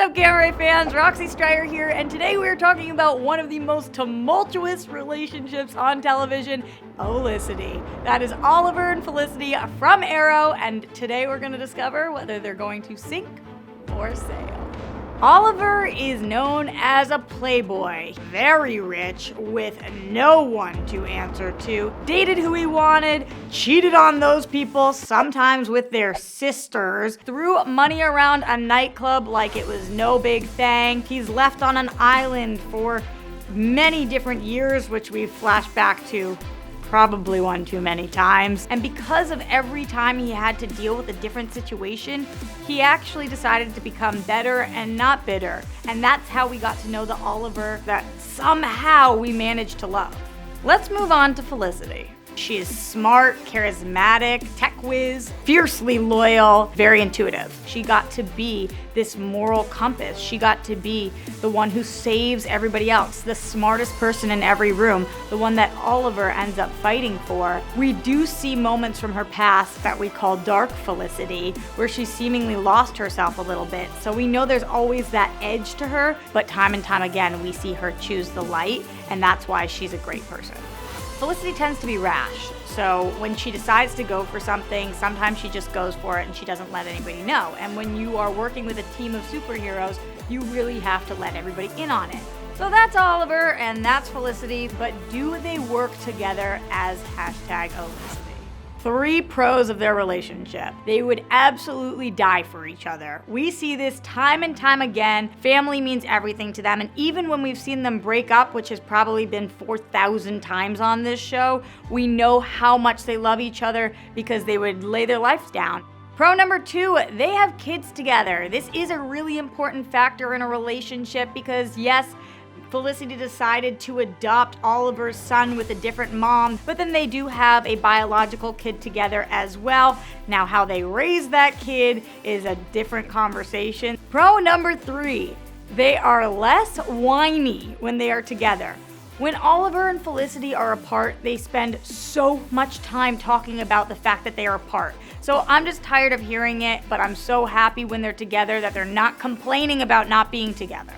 up, Gamma Ray fans? Roxy Striar here, and today we are talking about one of the most tumultuous relationships on television, Olicity. That is Oliver and Felicity from Arrow, and today we're going to discover whether they're going to sink or sail. Oliver is known as a playboy, very rich, with no one to answer to, dated who he wanted, cheated on those people, sometimes with their sisters, threw money around a nightclub like it was no big thing. He's left on an island for many different years, which we've flashed back to probably one too many times. And because of every time he had to deal with a different situation, he actually decided to become better and not bitter. And that's how we got to know the Oliver that somehow we managed to love. Let's move on to Felicity. She is smart, charismatic, tech whiz, fiercely loyal, very intuitive. She got to be this moral compass. She got to be the one who saves everybody else, the smartest person in every room, the one that Oliver ends up fighting for. We do see moments from her past that we call dark Felicity, where she seemingly lost herself a little bit. So we know there's always that edge to her, but time and time again, we see her choose the light, and that's why she's a great person. Felicity tends to be rash, so when she decides to go for something, sometimes she just goes for it and she doesn't let anybody know. And when you are working with a team of superheroes, you really have to let everybody in on it. So that's Oliver and that's Felicity, but do they work together as #Olicity? 3 pros of their relationship. They would absolutely die for each other. We see this time and time again. Family means everything to them, and even when we've seen them break up, which has probably been 4,000 times on this show, we know how much they love each other because they would lay their lives down. Pro number 2, they have kids together. This is a really important factor in a relationship because yes, Felicity decided to adopt Oliver's son with a different mom, but then they do have a biological kid together as well. Now, how they raise that kid is a different conversation. Pro number 3, they are less whiny when they are together. When Oliver and Felicity are apart, they spend so much time talking about the fact that they are apart. So I'm just tired of hearing it, but I'm so happy when they're together that they're not complaining about not being together.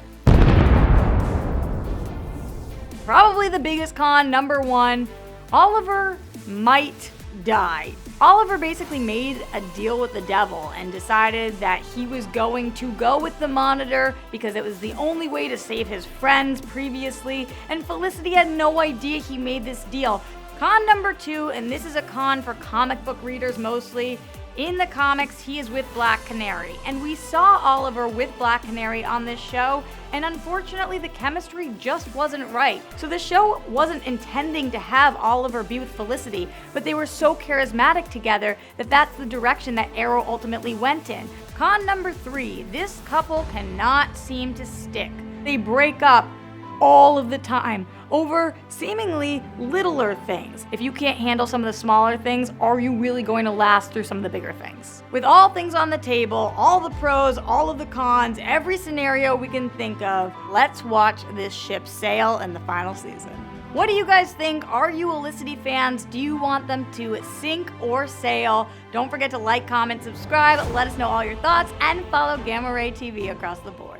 Probably the biggest con, number 1, Oliver might die. Oliver basically made a deal with the devil and decided that he was going to go with the monitor because it was the only way to save his friends previously, and Felicity had no idea he made this deal. Con number 2, and this is a con for comic book readers mostly, in the comics, he is with Black Canary, and we saw Oliver with Black Canary on this show, and unfortunately the chemistry just wasn't right. So the show wasn't intending to have Oliver be with Felicity, but they were so charismatic together that that's the direction that Arrow ultimately went in. Con number 3, this couple cannot seem to stick. They break up all of the time over seemingly littler things. If you can't handle some of the smaller things, are you really going to last through some of the bigger things? With all things on the table, all the pros, all of the cons, every scenario we can think of, let's watch this ship sail in the final season. What do you guys think? Are you Olicity fans? Do you want them to sink or sail? Don't forget to like, comment, subscribe, let us know all your thoughts, and follow Gamma Ray TV across the board.